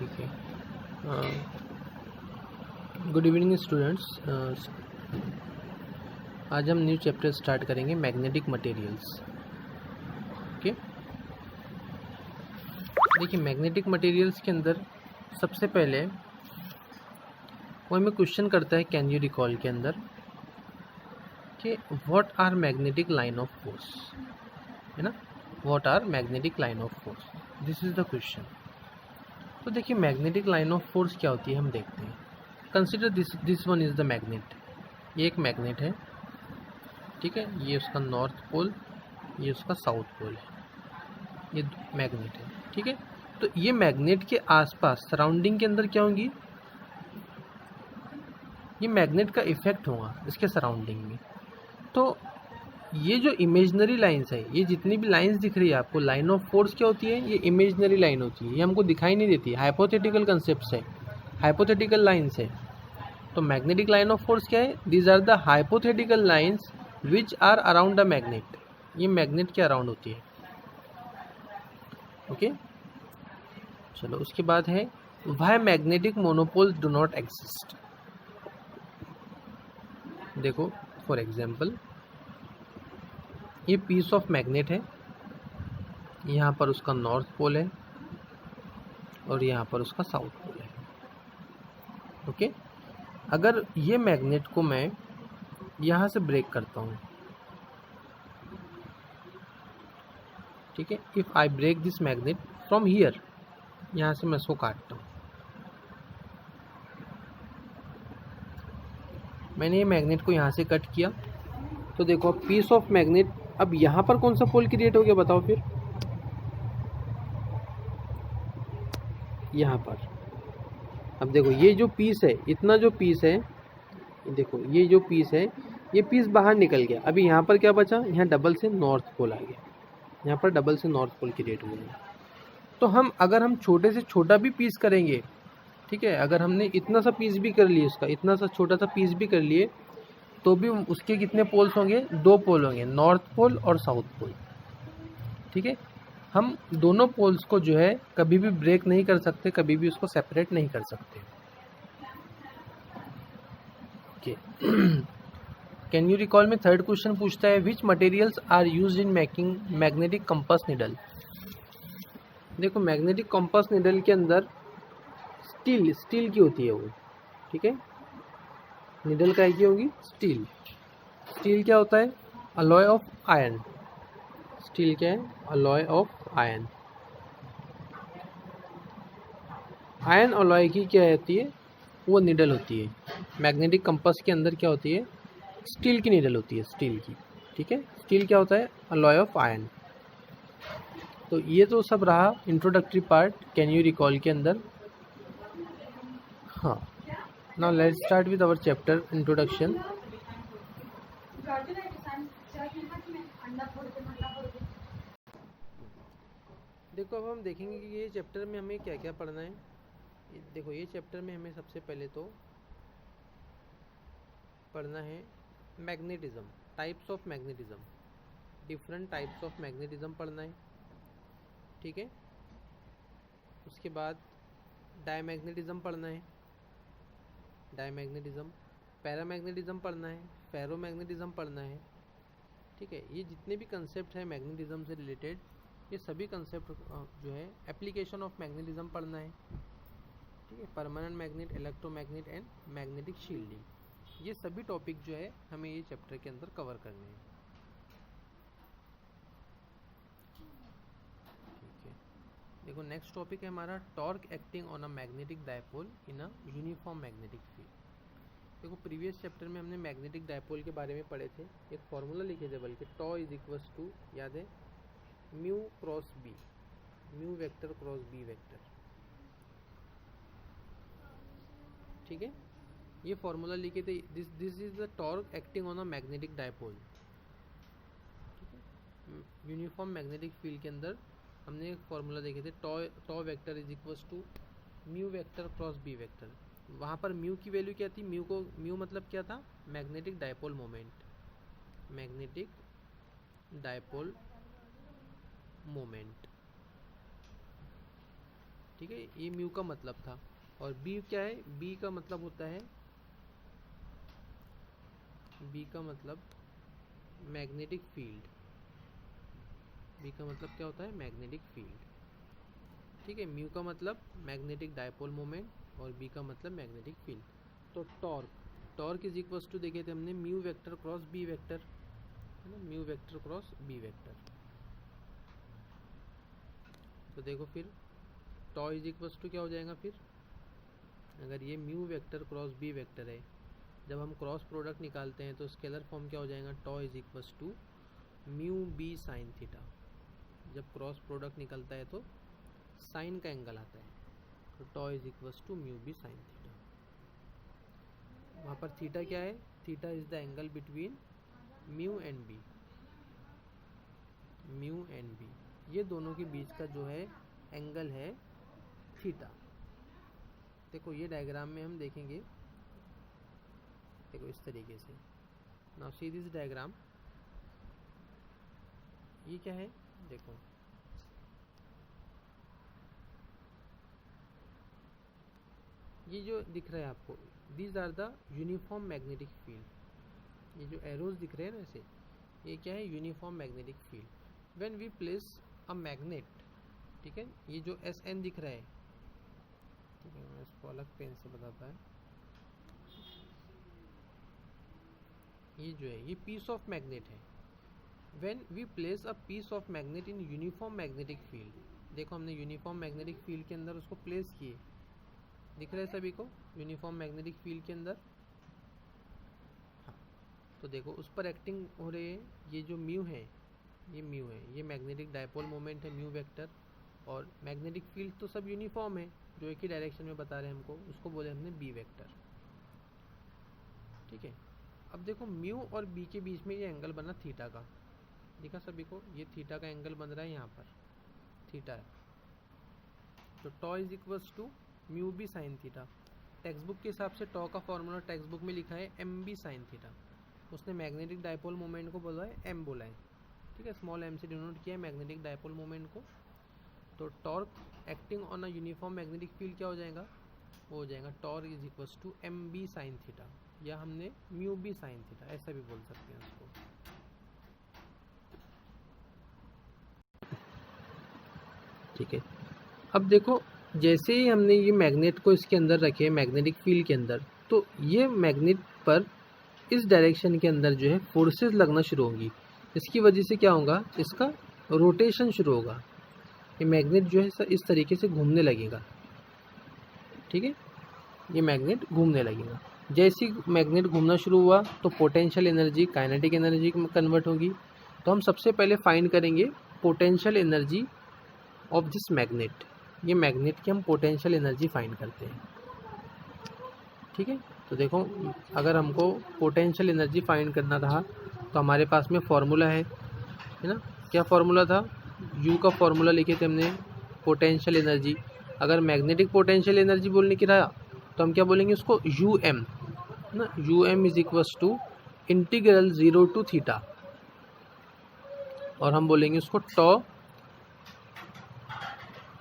ठीक है। Good evening students. आज हम न्यू चैप्टर स्टार्ट करेंगे, मैग्नेटिक मटेरियल्स। ओके, देखिए मैग्नेटिक मटेरियल्स के अंदर सबसे पहले वो हमें क्वेश्चन करता है कैन यू रिकॉल के अंदर कि what are magnetic line of force, है ना। What are magnetic line of force, this is the question. तो देखिए मैग्नेटिक लाइन ऑफ फोर्स क्या होती है हम देखते हैं। Consider this one is the magnet. ये एक मैग्नेट है, ठीक है। ये उसका नॉर्थ पोल, ये उसका साउथ पोल है, ये मैग्नेट है, ठीक है। तो ये मैग्नेट के आसपास सराउंडिंग के अंदर क्या होंगी, ये मैग्नेट का इफेक्ट होगा इसके सराउंडिंग में। तो ये जो इमेजनरी लाइंस है, ये जितनी भी लाइंस दिख रही है आपको, लाइन ऑफ फोर्स क्या होती है, ये इमेजनरी लाइन होती है, ये हमको दिखाई नहीं देती, हाइपोथेटिकल कंसेप्ट है, हाइपोथेटिकल लाइंस है। तो मैग्नेटिक लाइन ऑफ फोर्स क्या है, these are the hypothetical lines which are around the magnet, ये मैग्नेट के अराउंड होती है। ओके, चलो उसके बाद है why magnetic monopoles do not exist. देखो फॉर एग्जांपल ये पीस ऑफ मैग्नेट है, यहाँ पर उसका नॉर्थ पोल है और यहाँ पर उसका साउथ पोल है। ओके, अगर ये मैग्नेट को मैं यहाँ से ब्रेक करता हूँ, ठीक है, if I break this magnet from here, यहाँ से मैं इसको काटता हूँ, मैंने ये मैग्नेट को यहाँ से कट किया, तो देखो पीस ऑफ मैग्नेट, अब यहाँ पर कौन सा पोल क्रिएट हो गया बताओ फिर, यहाँ पर। अब देखो ये जो पीस है, इतना जो पीस है, देखो ये जो पीस है, ये पीस बाहर निकल गया। अभी यहाँ पर क्या बचा, यहाँ डबल से नॉर्थ पोल आ गया, यहाँ पर डबल से नॉर्थ पोल क्रिएट हो गया। तो हम अगर हम छोटे से छोटा भी पीस करेंगे, ठीक है, अगर हमने इतना सा पीस भी कर लिए, उसका इतना सा छोटा सा पीस भी कर लिए, तो भी उसके कितने पोल्स होंगे, दो पोल होंगे, नॉर्थ पोल और साउथ पोल, ठीक है। हम दोनों पोल्स को जो है कभी भी ब्रेक नहीं कर सकते, कभी भी उसको सेपरेट नहीं कर सकते। ओके, कैन यू रिकॉल में थर्ड क्वेश्चन पूछता है which materials are used in making magnetic compass needle. देखो मैग्नेटिक कंपास निडल के अंदर स्टील की होती है वो, ठीक है। निडल का की होगी स्टील। स्टील क्या होता है, अलॉय ऑफ आयरन। स्टील क्या है, alloy of iron. Iron alloy की क्या होती है, वो निडल होती है। मैग्नेटिक कंपास के अंदर क्या होती है, स्टील की निडल होती है, स्टील की, ठीक है। स्टील क्या होता है, अलॉय ऑफ आयरन। तो ये तो सब रहा introductory part can you recall के अंदर। हाँ, now let's start with our chapter introduction. देखो अब हम देखेंगे कि ये चैप्टर में हमें क्या क्या पढ़ना है। देखो ये चैप्टर में हमें सबसे पहले तो पढ़ना है magnetism, types of magnetism, different types of magnetism पढ़ना है, ठीक है। उसके बाद डायमैग्नेटिज्म पढ़ना है, डायमैग्नेटिज्म, पैरामैग्नेटिज्म पढ़ना है, फेरोमैग्नेटिज्म पढ़ना है, ठीक है। ये जितने भी कंसेप्ट हैं मैग्नेटिज्म से रिलेटेड, ये सभी कंसेप्ट जो है एप्लीकेशन ऑफ मैग्नेटिज्म पढ़ना है, ठीक है। Permanent magnet, electromagnet and magnetic shielding, ये सभी टॉपिक जो है हमें ये चैप्टर के अंदर कवर करने हैं, ठीक है। देखो नेक्स्ट टॉपिक है हमारा torque acting on a magnetic dipole in a uniform magnetic field. देखो प्रीवियस चैप्टर में हमने मैग्नेटिक डायपोल के बारे में पढ़े थे, एक फॉर्मूला लिखे थे, बल्कि टॉ इज इक्वल्स टू, याद है, mu cross B, mu vector cross B vector, ठीक है। ये फॉर्मूला लिखे थे, this is the torque acting on a magnetic dipole, ठीक है। यूनिफॉर्म मैग्नेटिक फील्ड के अंदर हमने एक फॉर्मूला देखे थे, tau vector is equals to mu vector cross B vector. वहाँ पर म्यू की वैल्यू क्या थी, म्यू मतलब क्या था, magnetic dipole moment, magnetic dipole moment, ठीक है, ये म्यू का मतलब था। और बी क्या है, बी का मतलब होता है, बी का मतलब मैग्नेटिक फील्ड, बी का मतलब क्या होता है, मैग्नेटिक फील्ड। ठीक है, म्यू का मतलब मैग्नेटिक डायपोल मोमेंट और बी का मतलब मैग्नेटिक फील्ड। तो torque, torque is equals to देखे थे हमने mu vector cross B vector, है ना, mu vector cross B vector. तो देखो फिर टॉ इज इक्वल्स टू क्या हो जाएगा फिर, अगर ये mu vector cross B vector है, जब हम क्रॉस प्रोडक्ट निकालते हैं तो स्केलर फॉर्म क्या हो जाएगा, tau is equals to mu B sine theta. जब क्रॉस प्रोडक्ट निकलता है तो साइन का एंगल आता है, तो tau is equals to mu B sine theta. वहाँ पर थीटा क्या है, theta is the angle between mu and B, mu and B, ये दोनों के बीच का जो है एंगल है थीटा। देखो ये डायग्राम में हम देखेंगे, देखो इस तरीके से, नाउ सी दिस डायग्राम, ये क्या है, देखो ये जो दिख रहा है आपको, these are the uniform magnetic field, ये जो एरोज दिख रहे हैं ना ऐसे, ये क्या है, uniform magnetic field. When we place a magnet, ठीक है, ये जो एस एन दिख रहा है, ठीक है, मैं इसको अलग पेन से बताता है, ये जो है ये पीस ऑफ मैग्नेट है। When we place a piece of magnet in uniform magnetic field, देखो हमने यूनिफॉर्म मैग्नेटिक फील्ड के अंदर उसको प्लेस किए, दिख रहा है सभी को यूनिफॉर्म मैग्नेटिक फील्ड के अंदर, हाँ, तो देखो उस पर एक्टिंग हो रही है, ये जो म्यू है, ये म्यू है, ये मैग्नेटिक डायपोल मोमेंट है म्यू वेक्टर, और मैग्नेटिक फील्ड तो सब यूनिफॉर्म है जो एक ही डायरेक्शन में बता रहे हैं हमको, उसको बोले हमने बी वेक्टर। ठीक है, अब देखो म्यू और बी के बीच में ये एंगल बना थीटा का, दिखा सभी को, ये थीटा का एंगल बन रहा है, यहाँ पर थीटा है, तो tau is equals to mu B sine theta. Textbook के हिसाब से टॉ का फॉर्मूला टेक्स्ट बुक में लिखा है एम बी साइन थीटा, उसने मैग्नेटिक डायपोल मोमेंट को बोला है एम बोला है, ठीक है, स्मॉल एम से डिनोट किया है मैग्नेटिक डायपोल मोमेंट को। तो torque acting on a uniform magnetic field क्या हो जाएगा, वो हो जाएगा torque is equals to M B sine theta, या हमने म्यू बी साइन थीटा ऐसा भी बोल सकते हैं उसको। ठीक है, अब देखो जैसे ही हमने ये मैग्नेट को इसके अंदर रखे मैग्नेटिक फील्ड के अंदर, तो ये मैग्नेट पर इस डायरेक्शन के अंदर जो है फोर्सेस लगना शुरू होंगी, इसकी वजह से क्या होगा, इसका रोटेशन शुरू होगा, ये मैग्नेट जो है इस तरीके से घूमने लगेगा। ठीक है, ये मैग्नेट घूमने लगेगा, जैसे ही मैग्नेट घूमना शुरू हुआ तो पोटेंशियल एनर्जी काइनेटिक एनर्जी में कन्वर्ट होगी। तो हम सबसे पहले फाइंड करेंगे potential energy of this magnet, ये मैग्नेट की हम पोटेंशियल एनर्जी फाइंड करते हैं। ठीक है, तो देखो अगर हमको पोटेंशियल एनर्जी फाइंड करना रहा तो हमारे पास में फॉर्मूला है ना, क्या फॉर्मूला था, यू का फॉर्मूला लिखे थे हमने पोटेंशियल एनर्जी। अगर मैग्नेटिक पोटेंशियल एनर्जी बोलने की रहा तो हम क्या बोलेंगे उसको, यू एम ना, U M is equals to integral 0 to theta, और हम बोलेंगे उसको tau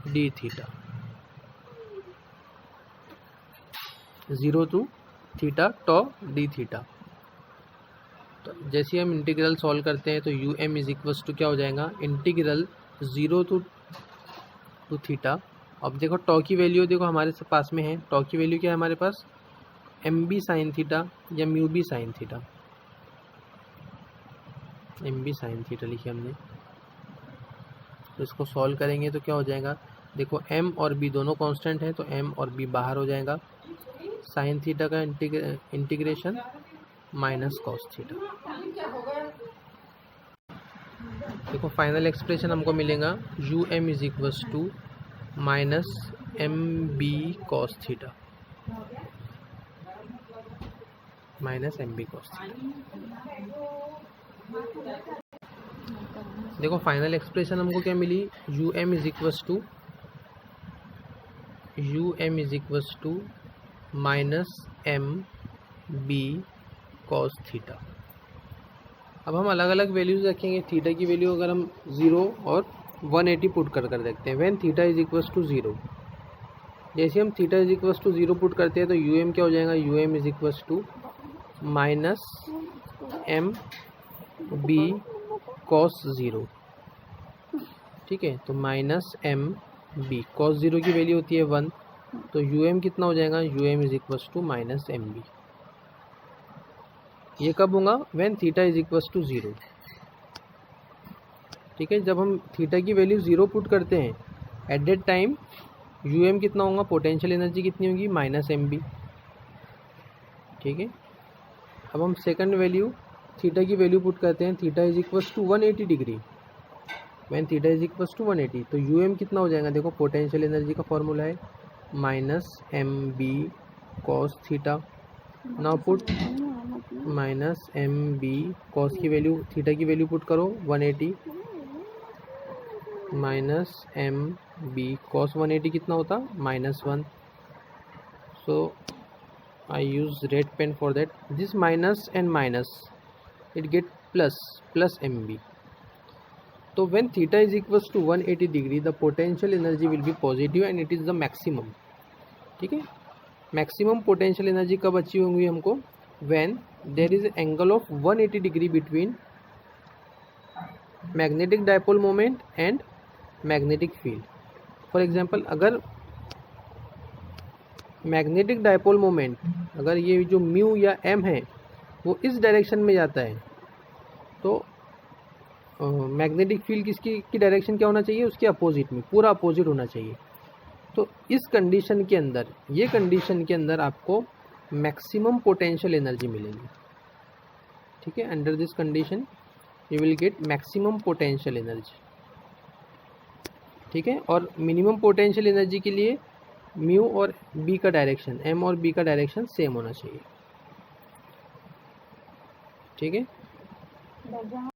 d theta, 0 to theta tau d theta. तो जैसे हम इंटीग्रल सॉल्व करते हैं तो U M is equals to क्या हो जाएगा, इंटीग्रल 0 टू थीटा। अब देखो टॉ की वैल्यू देखो हमारे पास में है, टॉ की वैल्यू क्या है हमारे पास, एम बी साइन थीटा या mu B sine theta, M B sine theta लिखे हमने। तो इसको सॉल्व करेंगे तो क्या हो जाएगा, देखो m और b दोनों कांस्टेंट है तो m और b बाहर हो जाएगा, साइन थीटा का इंटीग्रेशन माइनस कॉस थीटा। देखो फाइनल एक्सप्रेशन हमको मिलेगा U M is equals to minus M B cos theta, minus M B cos theta. देखो फाइनल एक्सप्रेशन हमको क्या मिली, U M is equals to minus M B cos theta. अब हम अलग अलग वैल्यूज रखेंगे, थीटा की वैल्यू अगर हम 0 और 180 पुट कर देखते हैं, when theta is equals to 0, जैसे हम theta is equals to 0 put करते हैं तो यू एम क्या हो जाएगा, U M is equals to minus M B cos 0। ठीक है, तो माइनस एम बी कॉस 0 की वैल्यू होती है 1, तो यू एम कितना हो जाएगा, U M is equals to minus M B. ये कब होगा, when theta is equals to 0। ठीक है, जब हम थीटा की वैल्यू 0 पुट करते हैं at that time U M कितना होगा, पोटेंशियल एनर्जी कितनी होगी, माइनस एम बी। ठीक है, अब हम सेकंड वैल्यू थीटा की वैल्यू पुट करते हैं, theta is equals to 180 degree, when theta is equals to 180, तो यू एम कितना हो जाएगा, देखो पोटेंशियल एनर्जी का फॉर्मूला है minus M B cos theta. Now put minus M B cos की वैल्यू, थीटा की वैल्यू पुट करो 180 माइनस एम बी कॉस 180 कितना होता, -1। So I use red pen for that, this minus and minus it get plus M B. तो when theta is equals to 180 degree the potential energy will be positive and it is the maximum. ठीक है, maximum potential energy कब achieve होंगी हमको, when there is angle of 180 degree between magnetic dipole moment and magnetic field. For example, अगर magnetic dipole moment, अगर ये जो mu या एम है वो इस डायरेक्शन में जाता है, तो मैग्नेटिक फील्ड की डायरेक्शन क्या होना चाहिए, उसके अपोजिट में, पूरा अपोजिट होना चाहिए। तो इस कंडीशन के अंदर, ये कंडीशन के अंदर आपको मैक्सिमम पोटेंशियल एनर्जी मिलेगी। ठीक है, under this condition you will get maximum potential energy. ठीक है, और मिनिमम पोटेंशियल एनर्जी के लिए म्यू और बी का डायरेक्शन, एम और बी का डायरेक्शन सेम होना चाहिए। ठीक है।